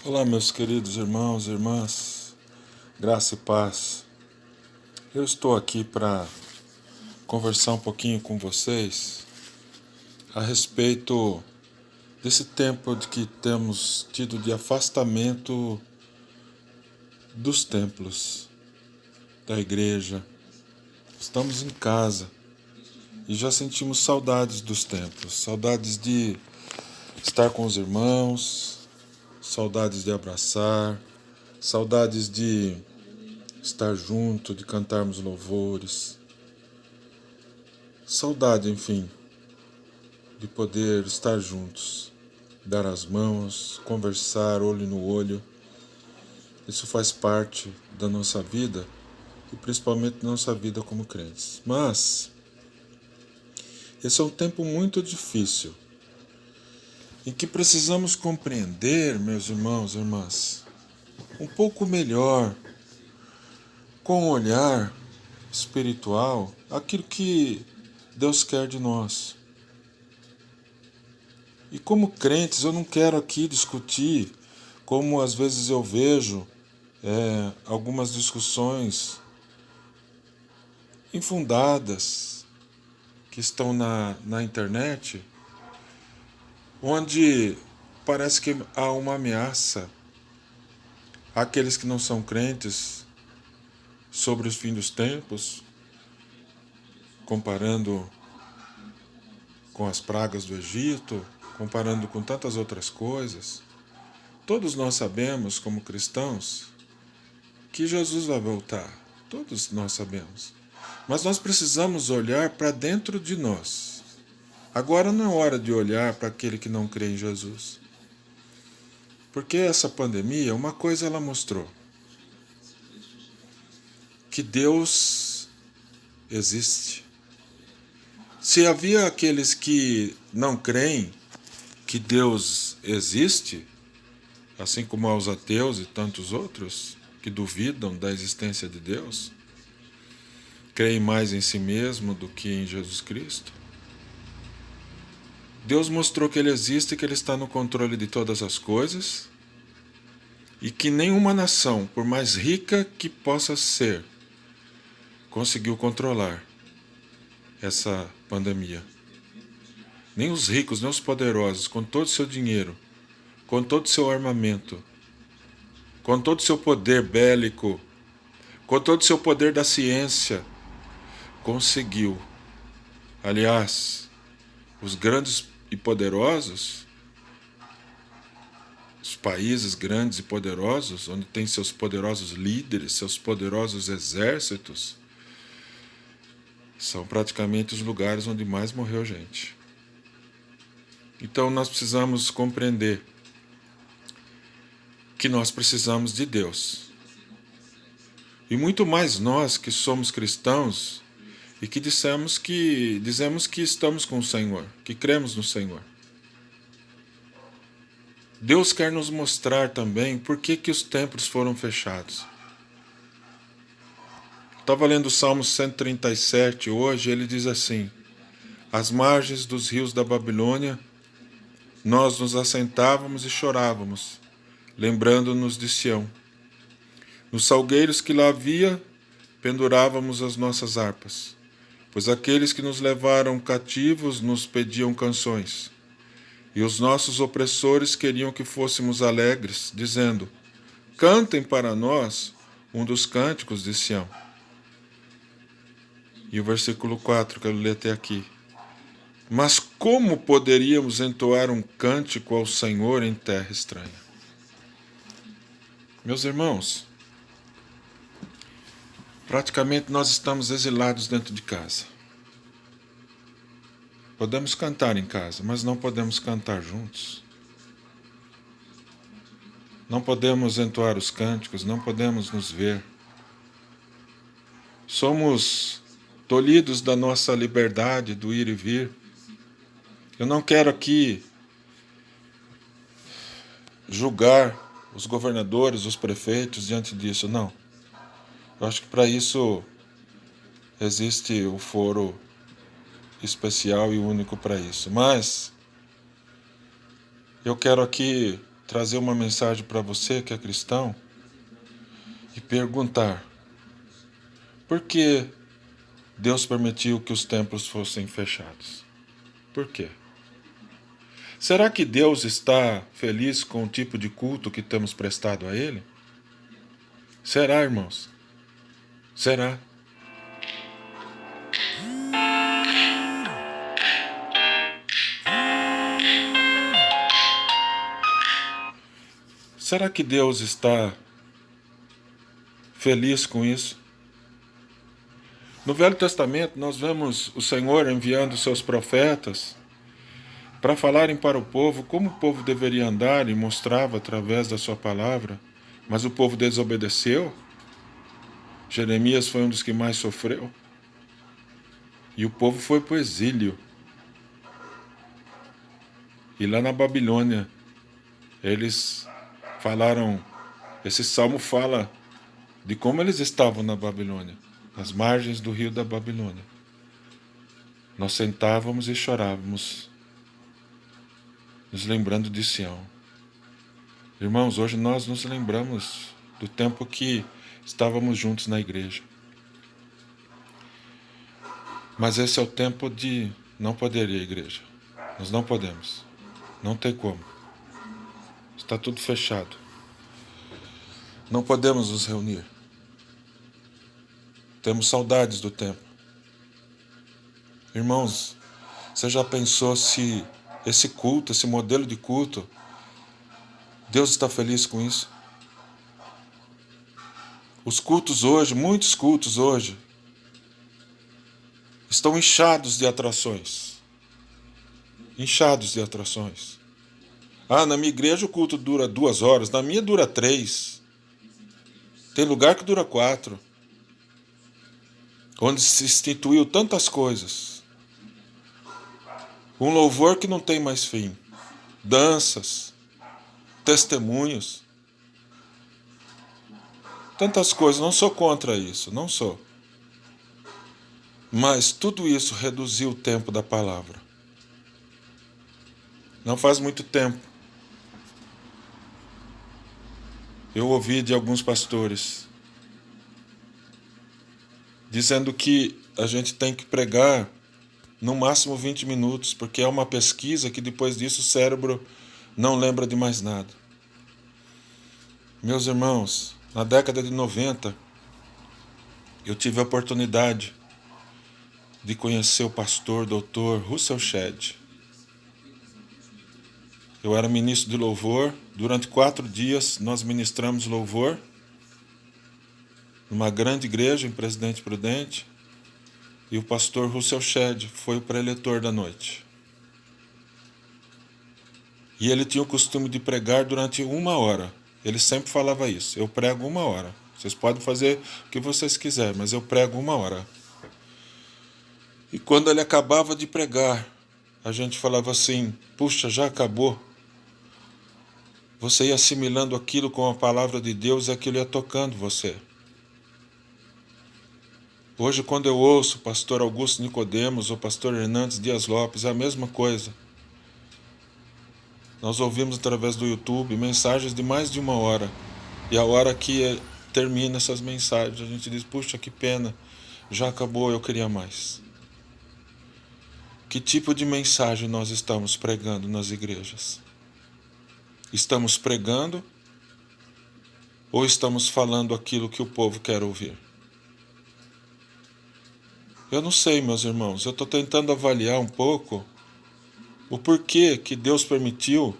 Olá, meus queridos irmãos e irmãs, graça e paz. Eu estou aqui para conversar um pouquinho com vocês a respeito desse tempo de que temos tido de afastamento dos templos, da igreja. Estamos em casa e já sentimos saudades dos templos, saudades de estar com os irmãos, saudades de abraçar, saudades de estar junto, de cantarmos louvores. Saudade, enfim, de poder estar juntos, dar as mãos, conversar olho no olho. Isso faz parte da nossa vida e principalmente da nossa vida como crentes. Mas esse é um tempo muito difícil em que precisamos compreender, meus irmãos e irmãs, um pouco melhor, com um olhar espiritual, aquilo que Deus quer de nós. E como crentes, eu não quero aqui discutir, como às vezes eu vejo algumas discussões infundadas que estão na internet, onde parece que há uma ameaça àqueles que não são crentes sobre os fins dos tempos, comparando com as pragas do Egito, comparando com tantas outras coisas. Todos nós sabemos, como cristãos, que Jesus vai voltar. Todos nós sabemos. Mas nós precisamos olhar para dentro de nós. Agora não é hora de olhar para aquele que não crê em Jesus. Porque essa pandemia, uma coisa ela mostrou: que Deus existe. Se havia aqueles que não creem que Deus existe, assim como aos ateus e tantos outros que duvidam da existência de Deus, creem mais em si mesmo do que em Jesus Cristo, Deus mostrou que Ele existe e que Ele está no controle de todas as coisas e que nenhuma nação, por mais rica que possa ser, conseguiu controlar essa pandemia. Nem os ricos, nem os poderosos, com todo o seu dinheiro, com todo o seu armamento, com todo o seu poder bélico, com todo o seu poder da ciência, conseguiu. Aliás, os grandes e poderosos, os países grandes e poderosos, onde tem seus poderosos líderes, seus poderosos exércitos, são praticamente os lugares onde mais morreu gente. Então nós precisamos compreender que nós precisamos de Deus. E muito mais nós que somos cristãos e que dizemos que estamos com o Senhor, que cremos no Senhor. Deus quer nos mostrar também por que os templos foram fechados. Estava lendo o Salmo 137 hoje, ele diz assim: às margens dos rios da Babilônia, nós nos assentávamos e chorávamos, lembrando-nos de Sião. Nos salgueiros que lá havia, pendurávamos as nossas harpas, pois aqueles que nos levaram cativos nos pediam canções, e os nossos opressores queriam que fôssemos alegres, dizendo: cantem para nós um dos cânticos de Sião. E o versículo 4, que eu li até aqui: mas como poderíamos entoar um cântico ao Senhor em terra estranha? Meus irmãos, praticamente nós estamos exilados dentro de casa. Podemos cantar em casa, mas não podemos cantar juntos. Não podemos entoar os cânticos, não podemos nos ver. Somos tolhidos da nossa liberdade do ir e vir. Eu não quero aqui julgar os governadores, os prefeitos diante disso, não. Eu acho que para isso existe o foro especial e único para isso. Mas eu quero aqui trazer uma mensagem para você que é cristão e perguntar: por que Deus permitiu que os templos fossem fechados? Por quê? Será que Deus está feliz com o tipo de culto que temos prestado a Ele? Será, irmãos? Será? Será que Deus está feliz com isso? No Velho Testamento, nós vemos o Senhor enviando seus profetas para falarem para o povo como o povo deveria andar, e mostrava através da sua palavra, mas o povo desobedeceu. Jeremias foi um dos que mais sofreu. E o povo foi para o exílio. E lá na Babilônia, eles falaram, esse salmo fala de como eles estavam na Babilônia, nas margens do rio da Babilônia. Nós sentávamos e chorávamos, nos lembrando de Sião. Irmãos, hoje nós nos lembramos do tempo que estávamos juntos na igreja. Mas esse é o tempo de não poder ir à igreja. Nós não podemos. Não tem como. Está tudo fechado. Não podemos nos reunir. Temos saudades do tempo. Irmãos, você já pensou se esse culto, esse modelo de culto, Deus está feliz com isso? Os cultos hoje, muitos cultos hoje, estão inchados de atrações. Inchados de atrações. Ah, na minha igreja o culto dura 2 horas, na minha dura 3. Tem lugar que dura 4. Onde se instituiu tantas coisas. Um louvor que não tem mais fim. Danças, testemunhos. Tantas coisas, não sou contra isso, não sou. Mas tudo isso reduziu o tempo da palavra. Não faz muito tempo, eu ouvi de alguns pastores dizendo que a gente tem que pregar no máximo 20 minutos, porque é uma pesquisa que depois disso o cérebro não lembra de mais nada. Meus irmãos, na década de 90, eu tive a oportunidade de conhecer o pastor Dr. Russell Shedd. Eu era ministro de louvor. Durante 4 dias nós ministramos louvor numa grande igreja em Presidente Prudente. E o pastor Russell Shedd foi o preletor da noite. E ele tinha o costume de pregar durante 1 hora. Ele sempre falava isso: eu prego 1 hora. Vocês podem fazer o que vocês quiserem, mas eu prego 1 hora. E quando ele acabava de pregar, a gente falava assim: puxa, já acabou. Você ia assimilando aquilo com a palavra de Deus e aquilo ia tocando você. Hoje, quando eu ouço o pastor Augusto Nicodemos ou o pastor Hernandes Dias Lopes, é a mesma coisa. Nós ouvimos através do YouTube mensagens de mais de 1 hora. E a hora que termina essas mensagens, a gente diz: puxa, que pena, já acabou, eu queria mais. Que tipo de mensagem nós estamos pregando nas igrejas? Estamos pregando ou estamos falando aquilo que o povo quer ouvir? Eu não sei, meus irmãos. Eu estou tentando avaliar um pouco o porquê que Deus permitiu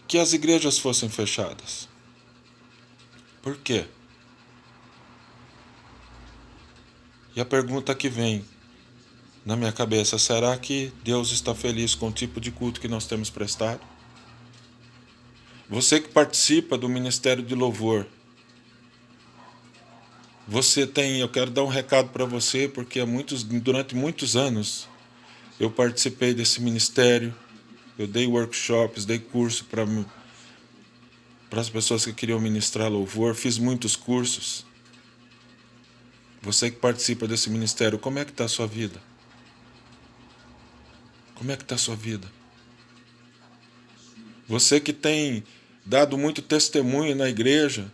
que as igrejas fossem fechadas. Por quê? E a pergunta que vem na minha cabeça: será que Deus está feliz com o tipo de culto que nós temos prestado? Você que participa do Ministério de Louvor, eu quero dar um recado para você, porque durante muitos anos eu participei desse ministério, eu dei workshops, dei curso para as pessoas que queriam ministrar louvor, fiz muitos cursos. Você que participa desse ministério, como é que está a sua vida? Como é que está a sua vida? Você que tem dado muito testemunho na igreja,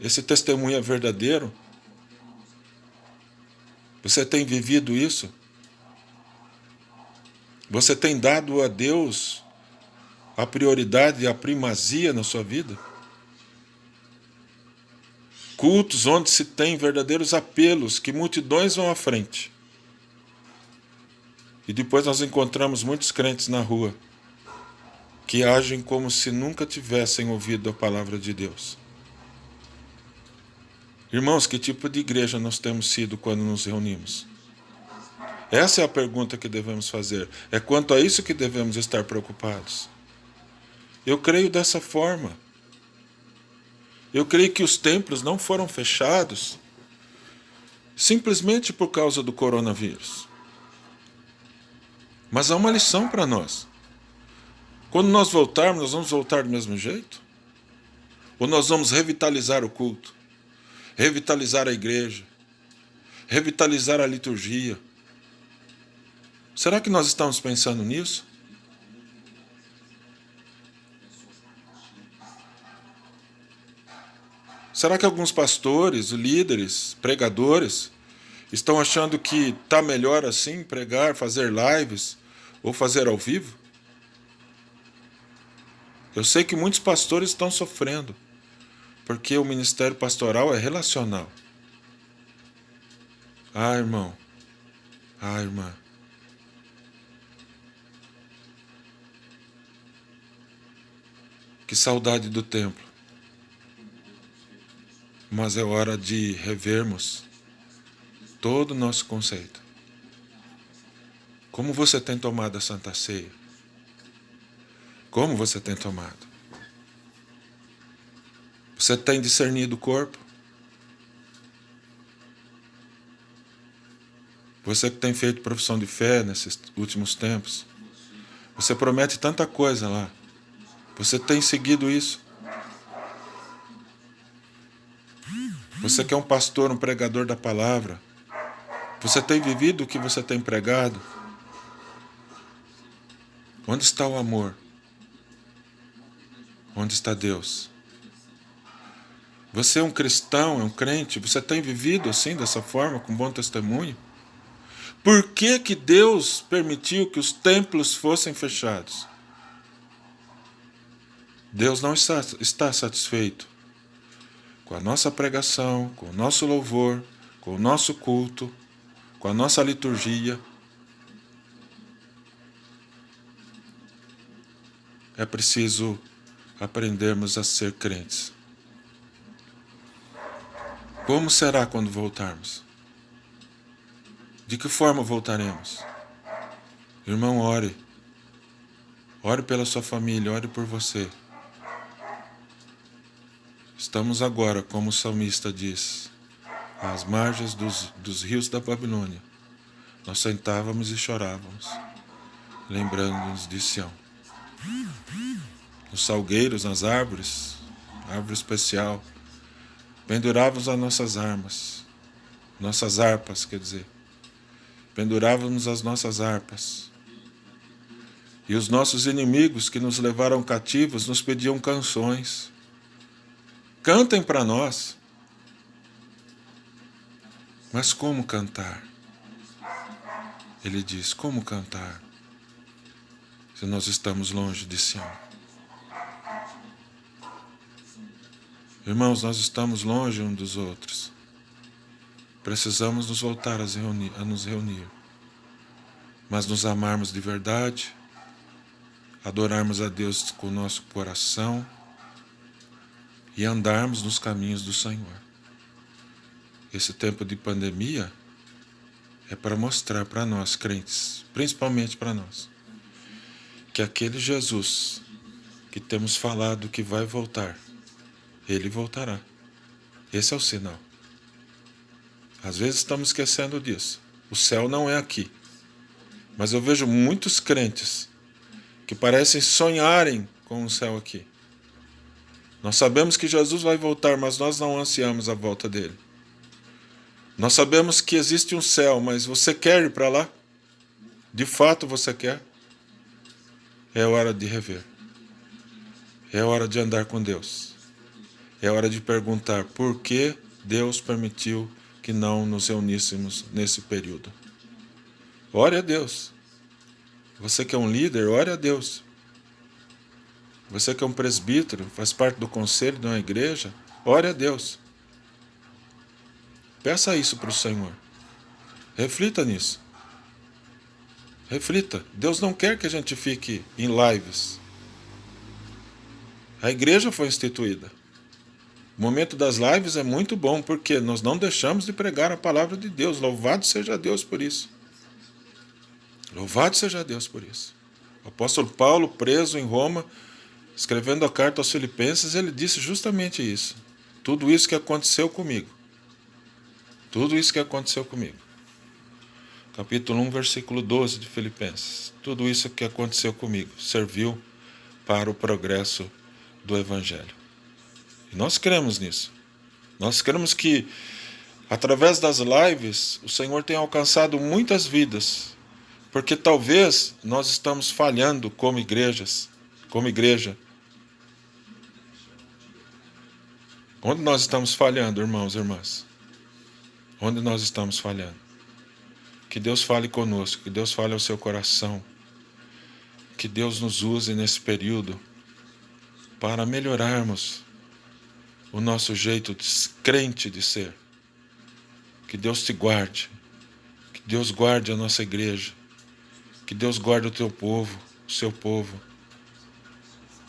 esse testemunho é verdadeiro? Você tem vivido isso? Você tem dado a Deus a prioridade e a primazia na sua vida? Cultos onde se tem verdadeiros apelos, que multidões vão à frente. E depois nós encontramos muitos crentes na rua que agem como se nunca tivessem ouvido a palavra de Deus. Irmãos, que tipo de igreja nós temos sido quando nos reunimos? Essa é a pergunta que devemos fazer. É quanto a isso que devemos estar preocupados. Eu creio dessa forma. Eu creio que os templos não foram fechados simplesmente por causa do coronavírus. Mas há uma lição para nós. Quando nós voltarmos, nós vamos voltar do mesmo jeito? Ou nós vamos revitalizar o culto? Revitalizar a igreja? Revitalizar a liturgia? Será que nós estamos pensando nisso? Será que alguns pastores, líderes, pregadores estão achando que está melhor assim pregar, fazer lives ou fazer ao vivo? Eu sei que muitos pastores estão sofrendo, porque o ministério pastoral é relacional. Ah, irmão. Ah, irmã. Que saudade do templo. Mas é hora de revermos todo o nosso conceito. Como você tem tomado a Santa Ceia? Como você tem tomado? Você tem discernido o corpo? Você que tem feito profissão de fé nesses últimos tempos, você promete tanta coisa lá. Você tem seguido isso? Você que é um pastor, um pregador da palavra, você tem vivido o que você tem pregado? Onde está o amor? Onde está Deus? Você é um cristão, é um crente, você tem vivido assim, dessa forma, com bom testemunho? Por que que Deus permitiu que os templos fossem fechados? Deus não está satisfeito com a nossa pregação, com o nosso louvor, com o nosso culto, com a nossa liturgia. É preciso aprendermos a ser crentes. Como será quando voltarmos? De que forma voltaremos? Irmão, ore. Ore pela sua família, ore por você. Estamos agora, como o salmista diz, às margens dos rios da Babilônia. Nós sentávamos e chorávamos, lembrando-nos de Sião. Nos salgueiros, nas árvores, árvore especial, pendurávamos as nossas harpas, quer dizer. Pendurávamos as nossas harpas. E os nossos inimigos que nos levaram cativos nos pediam canções. Cantem para nós. Mas como cantar? Ele diz, como cantar? Se nós estamos longe de Sião. Irmãos, nós estamos longe uns dos outros. Precisamos nos voltar a nos reunir. Mas nos amarmos de verdade, adorarmos a Deus com o nosso coração e andarmos nos caminhos do Senhor. Esse tempo de pandemia é para mostrar para nós, crentes, principalmente para nós, que aquele Jesus que temos falado que vai voltar, ele voltará. Esse é o sinal. Às vezes estamos esquecendo disso. O céu não é aqui. Mas eu vejo muitos crentes que parecem sonharem com o céu aqui. Nós sabemos que Jesus vai voltar, mas nós não ansiamos a volta dele. Nós sabemos que existe um céu, mas você quer ir para lá? De fato você quer? É hora de rever. É hora de andar com Deus. É hora de perguntar por que Deus permitiu que não nos reuníssemos nesse período. Ore a Deus. Você que é um líder, ore a Deus. Você que é um presbítero, faz parte do conselho de uma igreja, ore a Deus. Peça isso para o Senhor. Reflita nisso. Reflita. Deus não quer que a gente fique em lives. A igreja foi instituída. O momento das lives é muito bom, porque nós não deixamos de pregar a palavra de Deus. Louvado seja Deus por isso. Louvado seja Deus por isso. O apóstolo Paulo, preso em Roma, escrevendo a carta aos Filipenses, ele disse justamente isso. Tudo isso que aconteceu comigo. Tudo isso que aconteceu comigo. Capítulo 1, versículo 12 de Filipenses. Tudo isso que aconteceu comigo serviu para o progresso do Evangelho. E nós cremos nisso. Nós cremos que, através das lives, o Senhor tem alcançado muitas vidas. Porque talvez nós estamos falhando como igreja. Onde nós estamos falhando, irmãos e irmãs? Onde nós estamos falhando? Que Deus fale conosco, que Deus fale ao seu coração. Que Deus nos use nesse período para melhorarmos o nosso jeito crente de ser. Que Deus te guarde. Que Deus guarde a nossa igreja. Que Deus guarde o teu povo, o seu povo.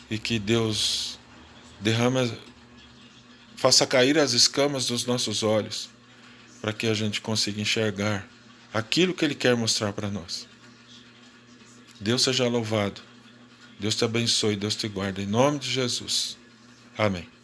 E que Deus faça cair as escamas dos nossos olhos, para que a gente consiga enxergar aquilo que Ele quer mostrar para nós. Deus seja louvado. Deus te abençoe, Deus te guarde. Em nome de Jesus. Amém.